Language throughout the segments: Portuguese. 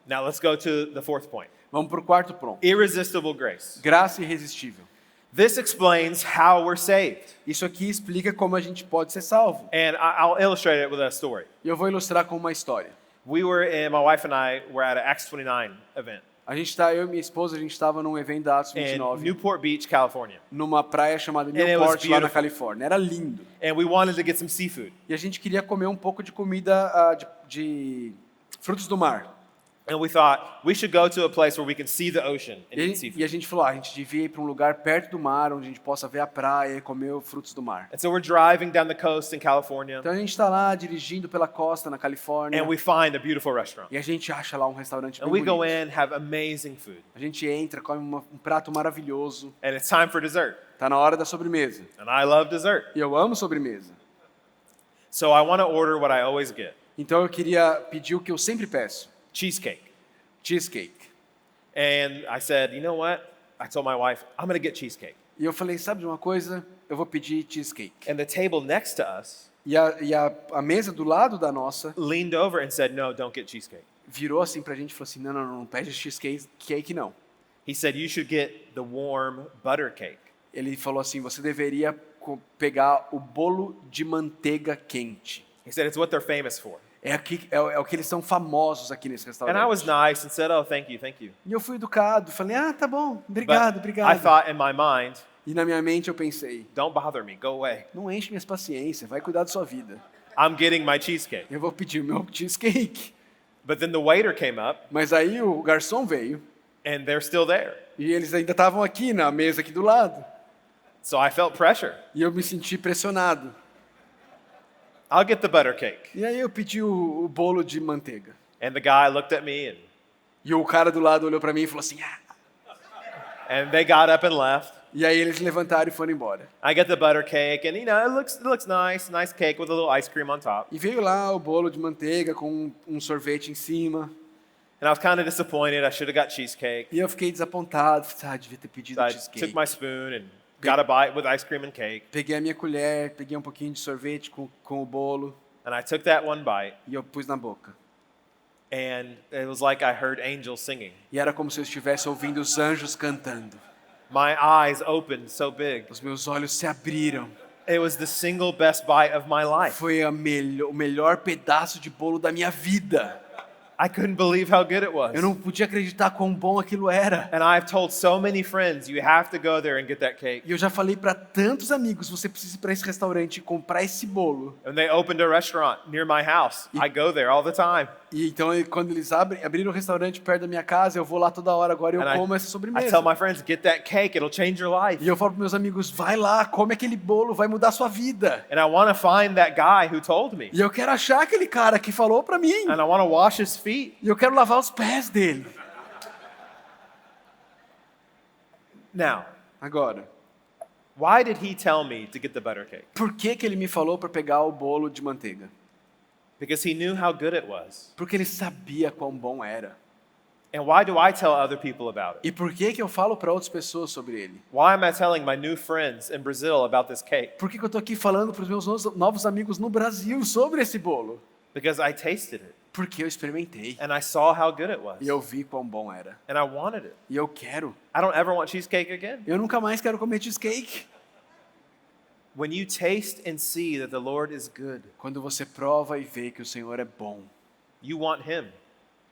Now let's go to the fourth point. Vamos para o quarto ponto. Irresistible grace. Graça irresistível. This explains how we're saved. Isso aqui explica como a gente pode ser salvo. And I'll illustrate it with a story. E eu vou ilustrar com uma história. My wife and I were at an Acts 29 event Eu e minha esposa, a gente estava num evento da Atos in 29, Newport Beach, California. numa praia chamada it was Newport, lá na beautiful. Califórnia. Era lindo. And we wanted to get some seafood. E a gente queria comer um pouco de comida de frutos do mar. And we thought we should go to a place where we can see the ocean and eat E seafood. a gente falou, a gente devia ir para um lugar perto do mar, onde a gente possa ver a praia e comer os frutos do mar. And so we're driving down the coast in California, Então a gente está lá dirigindo pela costa na Califórnia and we find a beautiful restaurant. e a gente acha lá um restaurante And bem we go bonito. in, have amazing food. A gente entra, come um prato maravilhoso. And it's time for dessert. Tá na hora da sobremesa. And I love dessert. E eu amo sobremesa. So I want to order what I always get. Então eu queria pedir o que eu sempre peço: Cheesecake. cheesecake. And I said, you know what? I told my wife, I'm going to get cheesecake. E eu falei, sabe de uma coisa? Eu vou pedir cheesecake. And the table next to us E a mesa do lado da nossa leaned over and said, no, don't get cheesecake. virou assim pra gente e falou assim, não pede cheesecake não. He said, you should get the warm butter cake. Ele falou assim, você deveria pegar o bolo de manteiga quente. He said, it's what they're famous for. É o que eles são famosos aqui nesse And restaurante. I was nice and said, oh, thank you, thank you. E eu fui educado, falei, tá bom, But obrigado. I thought in my mind, E na minha mente eu pensei, don't bother me, go away. não enche minhas paciências, vai cuidar da sua vida. I'm getting my cheesecake. Eu vou pedir o meu cheesecake. But then the waiter came up Mas aí o garçom veio and they're still there. e eles ainda estavam aqui na mesa aqui do lado. So I felt pressure. E eu me senti pressionado. I'll get the butter cake. E aí eu pedi o bolo de manteiga. And the guy looked at me E o cara do lado olhou pra mim e falou assim, and they got up and left. E aí eles levantaram e foram embora. I get the butter cake and it looks nice cake with a little ice cream on top. E veio lá o bolo de manteiga com um sorvete em cima. And I was kind of disappointed. I should have got cheesecake. E eu fiquei desapontado. Falei, devia ter pedido So I cheesecake. took my spoon and got a bite with ice cream and cake. Peguei a minha colher, peguei um pouquinho de sorvete com o bolo And I took that one bite e eu pus na boca. and it was like I heard angels singing. E era como se eu estivesse ouvindo os anjos cantando. My eyes opened so big. Os meus olhos se abriram. It was the single best bite of my life. Foi o melhor pedaço de bolo da minha vida. I couldn't believe how good it was. Eu não podia acreditar quão bom aquilo era. And I've told so many friends, you have to go there and get that cake. E eu já falei para tantos amigos, você precisa ir para esse restaurante e comprar esse bolo. And they opened a restaurant near my house. I go there all the time. E então quando eles abriram o restaurante perto da minha casa, eu vou lá toda hora agora e eu And como essa I sobremesa. tell my friends, get that cake, it'll change your life. E eu falo para meus amigos, vai lá, come aquele bolo, vai mudar a sua vida. And I want to find that guy who told me. E eu quero achar aquele cara que falou para mim. And I want to wash his feet. E eu quero lavar os pés dele. Now, Agora, why did he tell me to get the butter cake? por que ele me falou para pegar o bolo de manteiga? Because he knew how good it was. Porque ele sabia quão bom era. And why do I tell other people about it? E por que eu falo para outras pessoas sobre ele? Why am I telling my new friends in Brazil about this cake? Por que eu tô aqui falando para os meus novos amigos no Brasil sobre esse bolo? Because I tasted it Porque eu experimentei. and I saw how good it was. E eu vi quão bom era. And I wanted it. E eu quero. I don't ever want cheesecake again. Eu nunca mais quero comer cheesecake. When you taste and see that the Lord is good, Quando você prova e vê que o Senhor é bom, you want him.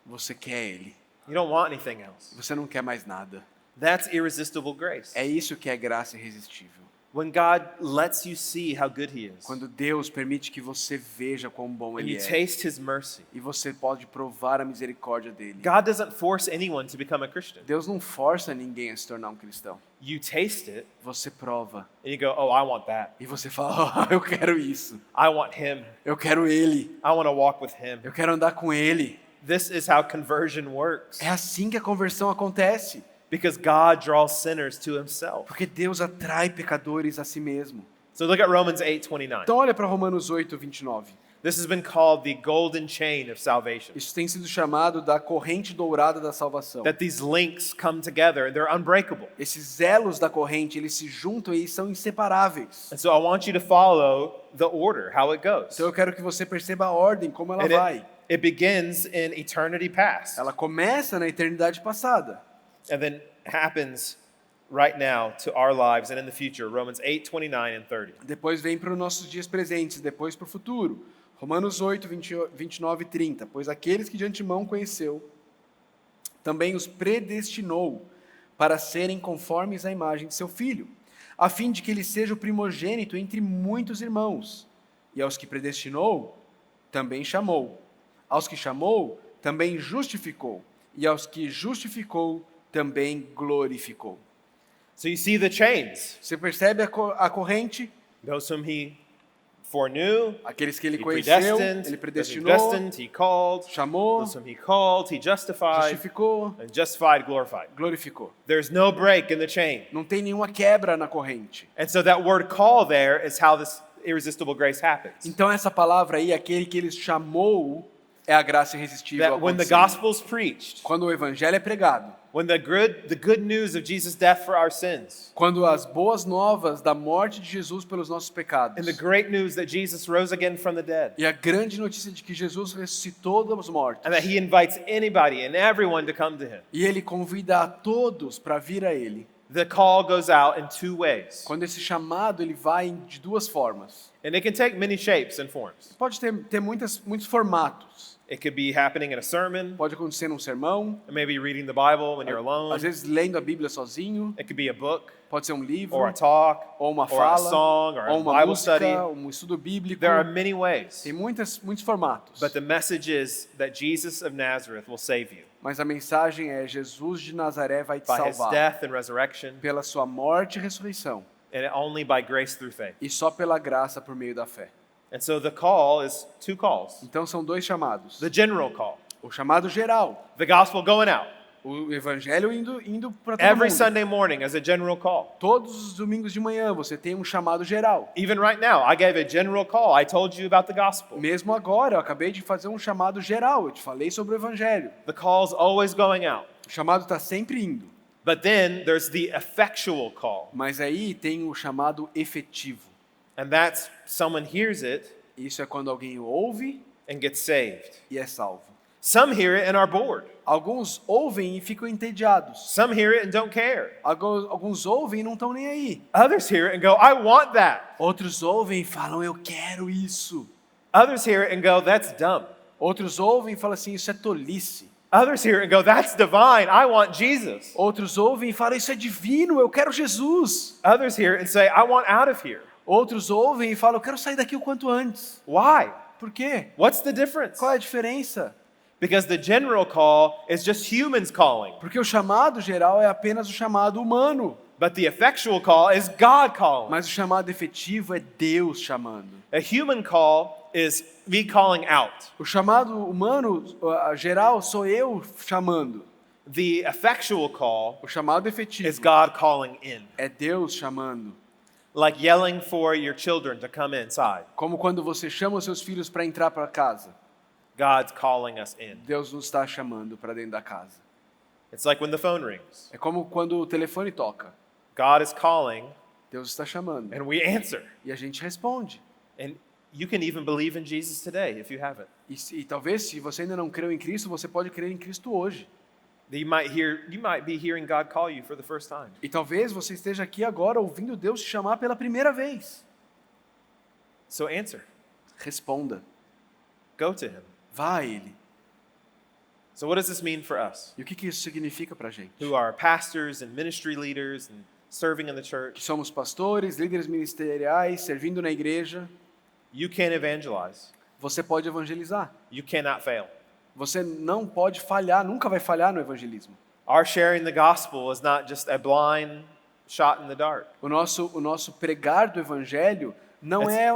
você quer Ele. You don't want anything else. Você não quer mais nada. That's irresistible grace. É isso que é graça irresistível. When God lets you see how good he is. Quando Deus permite que você veja quão bom And Ele you é. taste his mercy. E você pode provar a misericórdia dele. God doesn't force anyone to become a Christian. Deus não força ninguém a se tornar um cristão. You taste it Você prova. and you go, oh, I want that. E você fala, eu quero isso. I want him. Eu quero Ele. I want to walk with him. Eu quero andar com Ele. This is how conversion works. É assim que a conversão acontece. Because God draws sinners to himself. Porque Deus atrai pecadores a si mesmo. So look at Romans 8:29. Então olha para Romanos 8, 29. This has been called the golden chain of salvation. Isso tem sido chamado da corrente dourada da salvação. That these links come together and they're unbreakable. Esses elos da corrente, eles se juntam e são inseparáveis. And so I want you to follow the order, how it goes. Então eu quero que você perceba a ordem, como ela And vai. It begins in eternity past. Ela começa na eternidade passada. And then happens right now to our lives and in the future. Romans 8, 29 and 30. Depois vem para os nossos dias presentes, depois para o futuro. Romanos 8, 29 e 30. Pois aqueles que de antemão conheceu, também os predestinou para serem conformes à imagem de seu Filho, a fim de que ele seja o primogênito entre muitos irmãos. E aos que predestinou, também chamou. Aos que chamou, também justificou. E aos que justificou, também glorificou. So you see the chains. Você percebe a corrente? Those whom he foreknew, Aqueles que ele he conheceu, predestined, ele those he predestinou, predestined, he called, chamou, those whom he called, he justified, justificou, and justified, glorified. glorificou. There's no break in the chain. Não tem nenhuma quebra na corrente. And so that word call there is how this irresistible grace happens. Então essa palavra aí, aquele que ele chamou, é a graça irresistível That when the acontecendo. gospel is preached, Quando o evangelho é pregado, when the good news of Jesus' death for our sins, quando as boas novas da morte de Jesus pelos nossos pecados, and the great news that Jesus rose again from the dead, e a grande notícia de que Jesus ressuscitou dos mortos, and that he invites anybody and everyone to come to him, e ele convida a todos para vir a ele. the call goes out in two ways. Quando esse chamado ele vai de duas formas. And it can take many shapes and forms. Pode ter muitos formatos. It could be happening in a sermon, Pode acontecer num sermão, maybe reading the Bible when you're alone. às vezes lendo a Bíblia sozinho, It could be a book, pode ser um livro, or a talk, ou uma or a fala, song, or ou a uma Bible música, study. um estudo bíblico. There are many ways. Tem muitos formatos. But the message is that Jesus of Nazareth will save you Mas a mensagem é: Jesus de Nazaré vai te by his salvar death and resurrection, pela sua morte e ressurreição, and only by grace through faith. e só pela graça por meio da fé. And so the call is two calls. Então são dois chamados. The general call, O chamado geral, the gospel going out o evangelho indo para todo every mundo. Sunday morning as a general call. Todos os domingos de manhã você tem um chamado geral. Even right now, I gave a general call. I told you about the gospel. Mesmo agora, eu acabei de fazer um chamado geral. Eu te falei sobre o evangelho. The call's always going out. O chamado está sempre indo. But then there's the effectual call. Mas aí tem o chamado efetivo. And that's someone hears it Isso é quando alguém ouve and gets saved. e é salvo. Some hear it and are bored. Alguns ouvem e ficam entediados. Some hear it and don't care. Alguns ouvem e não estão nem aí. Others hear it and go, I want that. Outros ouvem e falam: eu quero isso. Others hear it and go, that's dumb. Outros ouvem e falam assim: isso é tolice. Others hear it and go, that's divine. I want Jesus. Outros ouvem e falam: isso é divino, eu quero Jesus. Others hear it and say, I want out of here. Outros ouvem e falam: eu quero sair daqui o quanto antes. Why? Por quê? What's the difference? Qual é a diferença? Because the general call is just humans calling, Porque o chamado geral é apenas o chamado humano, but the effectual call is God calling. mas o chamado efetivo é Deus chamando. A human call is me calling out. O chamado humano geral sou eu chamando. The effectual call O chamado is efetivo God calling in. é Deus chamando. Like yelling for your children to come inside. Como quando você chama os seus filhos para entrar para casa. God's calling us in. Deus nos está chamando para dentro da casa. It's like when the phone rings. É como quando o telefone toca. God is calling Deus está chamando. and we answer. E a gente responde. And you can even believe in Jesus today if you haven't. E talvez, se você ainda não creu em Cristo, você pode crer em Cristo hoje. You might be hearing God call you for the first time. E talvez você esteja aqui agora ouvindo Deus te chamar pela primeira vez. So answer. Responda. Go to him. Vá a Ele. So what does this mean for us? E o que isso significa para a gente? Who are pastors and ministry leaders and serving in the Que church? somos pastores, líderes ministeriais, servindo na igreja. You can evangelize. Você pode evangelizar. You cannot fail. Você não pode falhar, nunca vai falhar no evangelismo. Our sharing the gospel is not just a blind shot in the dark. O nosso pregar do evangelho não é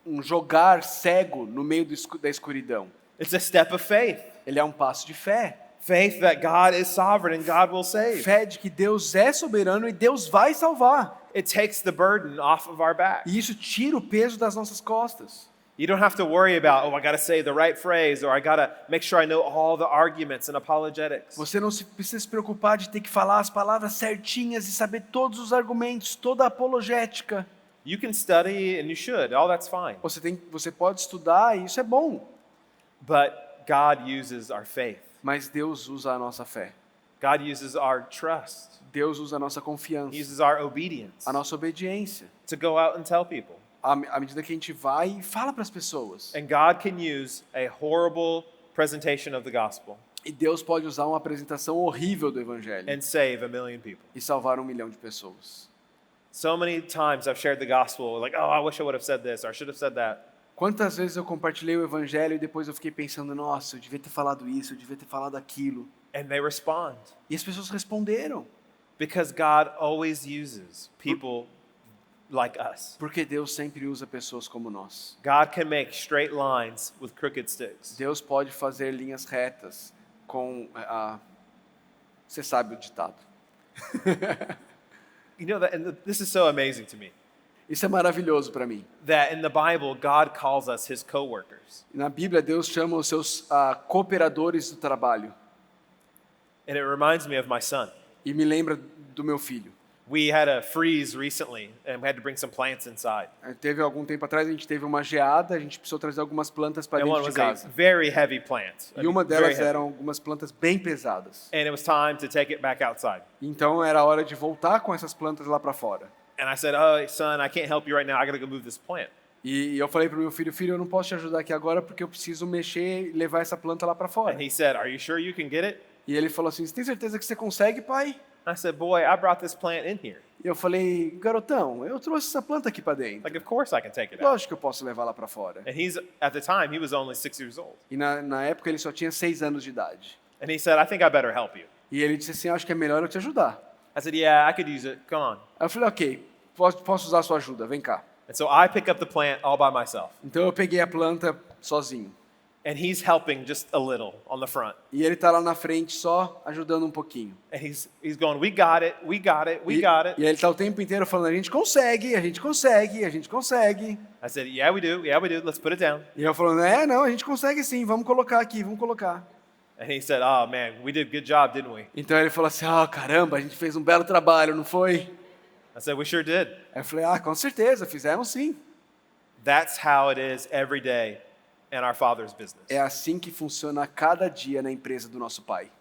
um jogar cego no meio da escuridão. It's a step of faith. Ele é um passo de fé. Faith that God is sovereign and God will save. Fé de que Deus é soberano e Deus vai salvar. It takes the burden off of our back. E isso tira o peso das nossas costas. You don't have to worry about, oh, I got to say the right phrase, or I got to make sure I know all the arguments and apologetics. Você não precisa se preocupar de ter que falar as palavras certinhas e saber todos os argumentos, toda a apologética. You can study and you should. All that's fine. Você pode estudar e isso é bom. But God uses our faith. Mas Deus usa a nossa fé. God uses our trust. Deus usa a nossa He confiança, uses our obedience a nossa obediência. to go out and tell people. À medida que a gente vai e fala para as pessoas. And God can use a horrible presentation of the gospel E Deus pode usar uma apresentação horrível do Evangelho and save 1 million people. e salvar 1 milhão de pessoas. So many times I've shared the gospel, like, oh, I wish I would have said this, or I should have said that. Quantas vezes eu compartilhei o Evangelho e depois eu fiquei pensando, nossa, eu devia ter falado isso, eu devia ter falado aquilo. And they respond. E as pessoas responderam. Because God always uses people like us. Porque Deus sempre usa pessoas como nós. God can make straight lines with crooked sticks. Deus pode fazer linhas retas com você sabe o ditado. You know that, and this is so amazing to me. Isso é maravilhoso para mim. That in the Bible, God calls us His co-workers. Na Bíblia, Deus chama os seus cooperadores do trabalho. And it reminds me of my son. E me lembra do meu filho. We had a freeze recently, and we had to bring some plants inside. Teve algum tempo atrás, a gente teve uma geada, a gente precisou trazer algumas plantas para And one dentro de was a casa. very heavy plant. E uma Very delas heavy. eram algumas plantas bem pesadas. And it was time to take it back outside. Então era hora de voltar com essas plantas lá para fora. And I said, oh, son, I can't help you right now. I got to go move this plant. E eu falei pro meu filho, filho, eu não posso te ajudar aqui agora porque eu preciso mexer e levar essa planta lá para fora. And he said, are you sure you can get it? E ele falou assim, você tem certeza que você consegue, pai? I said, boy, I brought this plant in here. E eu falei, garotão, eu trouxe essa planta aqui para dentro. Like, of course I can take it out. Lógico que eu posso levar lá para fora. And at the time, he was only 6 years old. E na época ele só tinha 6 anos de idade. And he said, I think I better help you. E ele disse assim, acho que é melhor eu te ajudar. I said, yeah, I could use it. Come on. Aí eu falei, ok, posso usar a sua ajuda, vem cá. And so I pick up the plant all by myself. Então eu peguei a planta sozinho. And he's helping just a little on the front. E ele tá lá na frente só ajudando um pouquinho. And he's going, we got it, we got it, we got it. E ele tá o tempo inteiro falando, a gente consegue, a gente consegue, a gente consegue. I said, yeah, we do, let's put it down. E eu falando, não, a gente consegue sim, vamos colocar aqui, vamos colocar. And he said, oh man, we did a good job, didn't we? Então ele falou assim, caramba, a gente fez um belo trabalho, não foi? I said, we sure did. Aí eu falei, com certeza, fizemos sim. That's how it is every day in our Father's business. É assim que funciona cada dia na empresa do nosso Pai.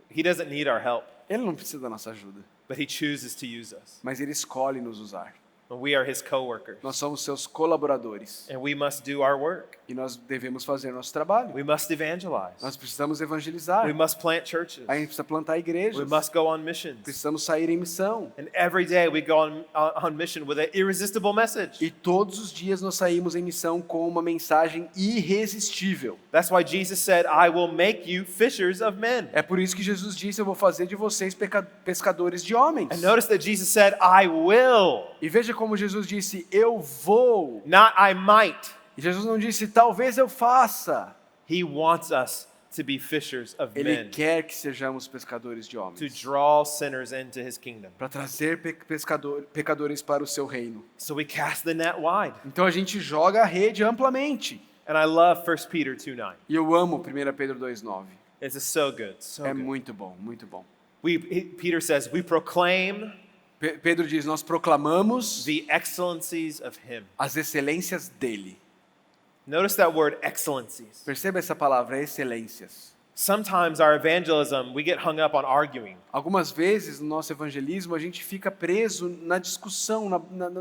He doesn't need our help, Ele não precisa da nossa ajuda, but he chooses to use us. mas Ele escolhe nos usar. And we are his co-workers. Nós somos seus colaboradores And we must do our work. e nós devemos fazer nosso trabalho. We must evangelize. Nós precisamos evangelizar. We must plant churches. A gente precisa plantar igrejas. We must go on missions. Precisamos sair em missão. And every day we go on mission with an irresistible message. E todos os dias nós saímos em missão com uma mensagem irresistível. That's why Jesus said, I will make you fishers of men. É por isso que Jesus disse, eu vou fazer de vocês pescadores de homens. And notice that Jesus said, I will, E veja como Jesus disse, eu vou. not I might. E Jesus não disse, talvez eu faça. He wants us to be fishers of Ele men, quer que sejamos pescadores de to homens. draw sinners into his kingdom. Para trazer pecadores para o seu reino. So we cast the net wide. Então a gente joga a rede amplamente. And I love 1 Peter 2:9. E eu amo 1 Pedro 2,9. This is so good, so É good. muito bom, muito bom. Peter says, we proclaim Pedro diz, nós proclamamos the excellencies of him. as excelências dele. Notice that word excellencies. Perceba essa palavra, excelências. Sometimes our evangelism, we get hung up on arguing. Algumas vezes no nosso evangelismo a gente fica preso na discussão,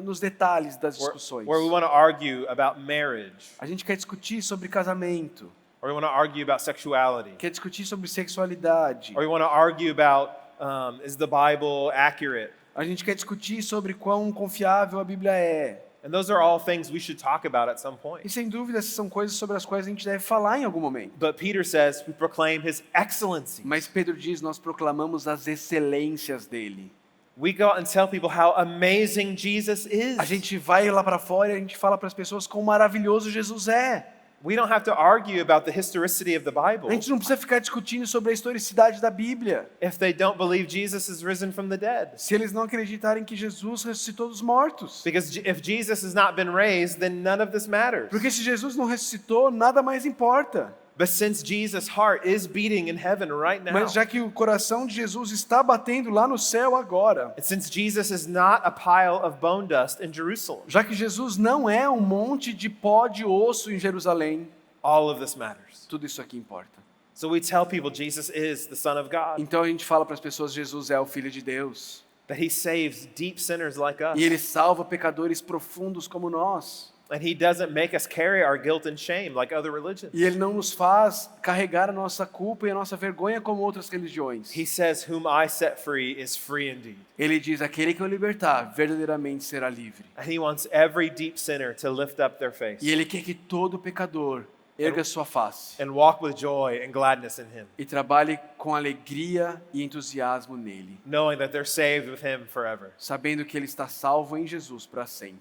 nos detalhes das discussões. Where we want to argue about marriage, A gente quer discutir sobre casamento, or we want to argue about sexuality, quer discutir sobre sexualidade, or we want to argue about is the Bible accurate? a gente quer discutir sobre quão confiável a Bíblia é. And those are all things we should talk about at some E point. sem dúvida essas são coisas sobre as quais a gente deve falar em algum momento. But Peter says we proclaim his excellency. Mas Pedro diz, nós proclamamos as excelências dele. We go out and tell people how amazing Jesus is. A gente vai lá para fora e a gente fala para as pessoas quão maravilhoso Jesus é. We don't have to argue about the historicity of the Bible A gente não precisa ficar discutindo sobre a historicidade da Bíblia. if they don't believe Jesus is risen from the dead. Se eles não acreditarem que Jesus ressuscitou dos mortos. Because if Jesus has not been raised, then none of this matters. Porque se Jesus não ressuscitou, nada mais importa. But since Jesus' heart is beating in heaven right now, Mas já que o coração de Jesus está batendo lá no céu agora, and since Jesus is not a pile of bone dust in Jerusalem, já que Jesus não é um monte de pó de osso em Jerusalém, all of this matters. Tudo isso aqui importa. So we tell people Jesus is the Son of God, Então a gente fala para as pessoas, Jesus é o Filho de Deus. that he saves deep sinners like us. E Ele salva pecadores profundos como nós. And he doesn't make us carry our guilt and shame like other religions. E Ele não nos faz carregar a nossa culpa e a nossa vergonha como outras religiões. He says, whom I set free is free indeed. Ele diz, aquele que eu libertar, verdadeiramente será livre. And he wants every deep sinner to lift up their face E Ele quer que todo pecador erga sua face and walk with joy and gladness in him, e trabalhe com alegria e entusiasmo nele, knowing that they're saved with him forever. sabendo que ele está salvo em Jesus para sempre.